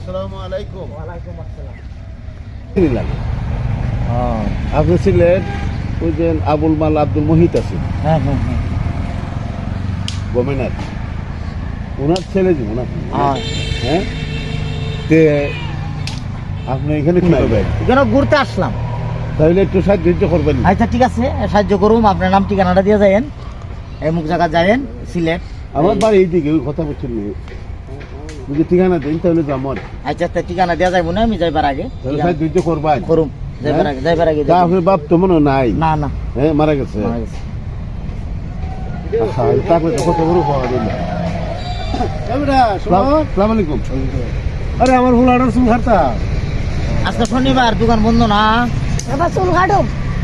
আসসালামু আলাইকুম। ওয়ালাইকুম আসসালাম। আপনি ছিলেন ওই যে আবুল মাল আব্দুল মোহিত আছে হ্যাঁ গভর্নর, ওনার ছেলে যে ওনার হ্যাঁ হ্যাঁ তে আপনি এখানে কি করবেন? এখানে ঘুরতে আসলাম। তাহলে একটু সাহায্য করবেন। আচ্ছা ঠিক আছে, সাহায্য করুম। আপনার নাম ঠিকানাটা দিয়ে যাইয়েন, এই মুখ জায়গা যাইয়েন সিলেট। আমার বাড়ি এইদিকে, ওই কথা বলছেন যদি ঠিকানা দিন তাহলে যাবো। আচ্ছা তা ঠিকানা দেওয়া যাইব না, আমি যাইবার আগে তাহলে সাহায্য করবেন। করুম যাইবার আগে তা আপনার বাপ তো মনে হয় নাই? না না, হ্যাঁ মারা গেছে। মারা গেছে। তারপরে তো কত বড় পাওয়া দিল। সালাম আলাইকুম। আরে আমার হুলাটার চুল হারতা আজকে শনিবার, দোকান বন্ধ না। এবার চুল কাটো।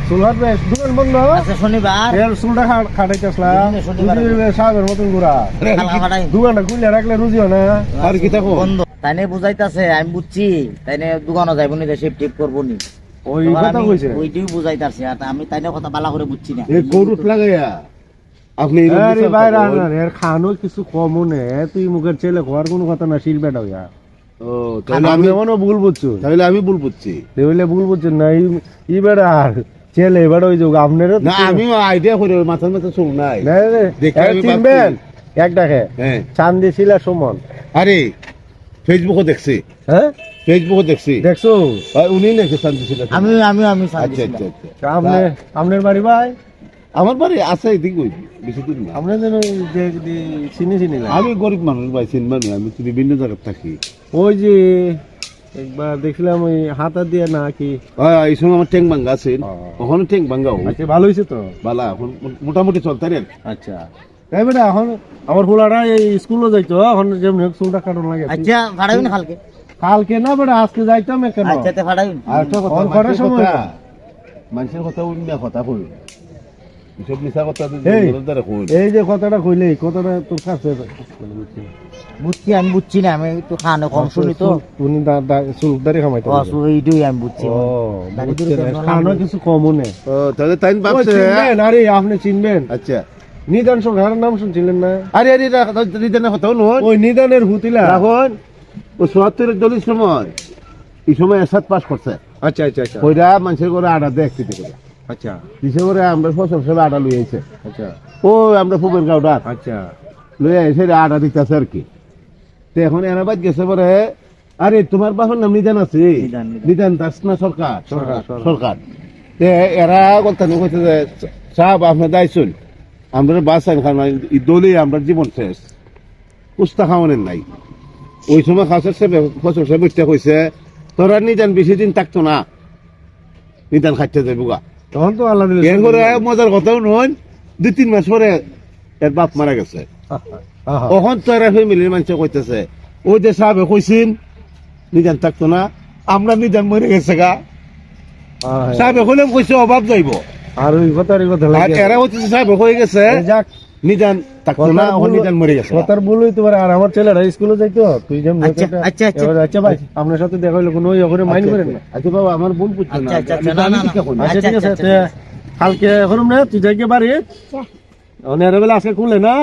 চুল হারবে দোকান বন্ধ। আজকে শনিবার, চুলটা খাটাইতে আসলাম সাহেবের মতন ঘোরা খালা ফাটাই দোকানটা খুলে রাখলে রুজিও না। আর কি থাকো বন্ধ। তাই নিয়ে বুঝাইতেছে, আমি বুঝছি। তাই নিয়ে দোকানও যাইব নি, শিফট টিপ করবো নি। ওই কথা কইছে, ওইটাই বুঝাইতাছে। আর আমি তাই নিয়ে কথা বালা করে বুঝছি না। এই গরুট লাগাইয়া আপনি আরে বাইরে এর খানো কিছু কম নে, তুই মুখের ছেলে হওয়ার কোনো কথা না, শিল বেটা হইয়া। ও তাহলে আমি এমনও ভুল বুঝছো, তাহলে আমি ভুল বুঝছি। তাহলে ভুল বুঝছেন না। ই বেটা ছেলে বেটা হয়ে যাবে আপনার না, আমি আইডিয়া করে মাথার মাথা চুল নাই। দেখে আমি চিনবেন এক ডাকে হ্যাঁ চান্দি শিলা সুমন। আরে ফেসবুকে দেখছি, হ্যাঁ ফেসবুকে দেখছি। দেখছো উনি নাকি শান্তি ছিল? আমি আমি আমি আচ্ছা আচ্ছা আচ্ছা। আপনি আপনার বাড়ি ভাই? আমার বাড়ি আছে এদিক, বেশি দূর না। আপনার যেন চিনি না। আমি গরিব মানুষ ভাই, চিনবা না, আমি তো বিভিন্ন জায়গায় থাকি। ওই যে একবার দেখলাম ওই হাতা দিয়ে না কি, এই সময় আমার ট্যাঙ্ক ভাঙ্গা আছে, ওখানে ট্যাঙ্ক ভাঙ্গা আচ্ছা ভালো হয়েছে তো। বালা এখন মোটামুটি চলতে রে। আচ্ছা তাই বেটা এখন আমার পোলাটা এই স্কুলে যাইতো, এখন যেমন চুলটা কাটন লাগে। আচ্ছা ফাটাইবেন কালকে? কালকে না বেটা আজকে যাইতাম কেন। আচ্ছা তে ফাটাইবেন। আর একটা কথা, ফোন করার সময় মানুষের কথা অন্য কথা কই, এসব মিশা কথা এই, দ্বারা কই। এই যে কথাটা কইলে এই কথাটা তোর কাছে বুঝছি, আমি বুঝছি না, আমি একটু খানো কম শুনি তো। তুমি চুলদারি খামাইতে এইটাই আমি বুঝছি। ও দাড়ি বুঝছেন, দুটো কেমন খানো লাগবে? কিছু কমও নেই। ও তাহলে তাই ভাবছে। চিনবেন? আরে আপনি চিনবেন আচ্ছা নিদান সরকার নাম শুনছিলেন না? আরে আরে রিটার্নের কথা নয়, ওই নিদানের হুতিলা। এখন ও ৭৪-এর দলের সময় এই সময় এরশাদ পাস করছে। আচ্ছা আচ্ছা আচ্ছা ওইটা মানুষের করে আডা দেয় একটি করে আচ্ছা দিছে করে আমরা ফসল সব আডা লই আইছে। আচ্ছা ও আমরা ফুবের গাউডার আচ্ছা লই আইছে আডা দিতেছে আর কি। তো এখন এরা বাদ গেছে পরে, আরে তোমার বাবার নাম নিদান আছে? নিদান দাস না সরকার? সরকার। তে এরা কথা নিয়ে কইতে যে সাহেব আপনি দাইছুন আমরা বাঁচান, কারণ এই দলে আমরা জীবন শেষ, কুস্তা খাওয়ানোর নাই। ওই সময় খাসের সে ফসল সে বইটা কইছে তোরা নিদান বেশি দিন থাকতো না, নিদান খাইতে যাবো গা। তখন তো আল্লাহ দিলে। এরপরে মজার কথাও নয়, 2-3 মাস পরে এর বাপ মারা গেছে। তখন তো এরা ফ্যামিলির মানুষ কইতেছে ওই যে সাহেব কইছেন নিদান থাকতো না, আমরা নিদান মরে গেছে গা। সাহেব কইলাম কইছে অভাব যাইব, আর ওই কথা আর লাগে এরা হচ্ছে সাহেব হয়ে গেছে যাক নিদান থাকতো না, ও নিদান মরে গেছে। কথার ভুল হইতে পারে। আর আমার ছেলেরা স্কুলে যাইতো, তুই যেমন আচ্ছা, আচ্ছা, আচ্ছা। আচ্ছা ভাই আপনার সাথে দেখা হইলো কোনো ওখানে মাইন্ড করেন না। আচ্ছা বাবা আমার ভুল বুঝছো না, আচ্ছা, আচ্ছা, আমি আচ্ছা, না, জানি না, কি কই। না। আচ্ছা ঠিক আছে, আচ্ছা, আচ্ছা, কালকে করুম না, তুই যাইকে বাড়ি অনেক বেলা আজকে খুলে না।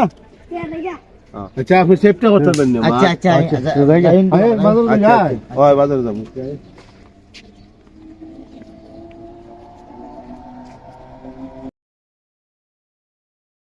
আচ্ছা আপনি সেফটা করতে পারবেন না? আচ্ছা আচ্ছা যাইকে বাজারে যাই। বাজারে যাবো।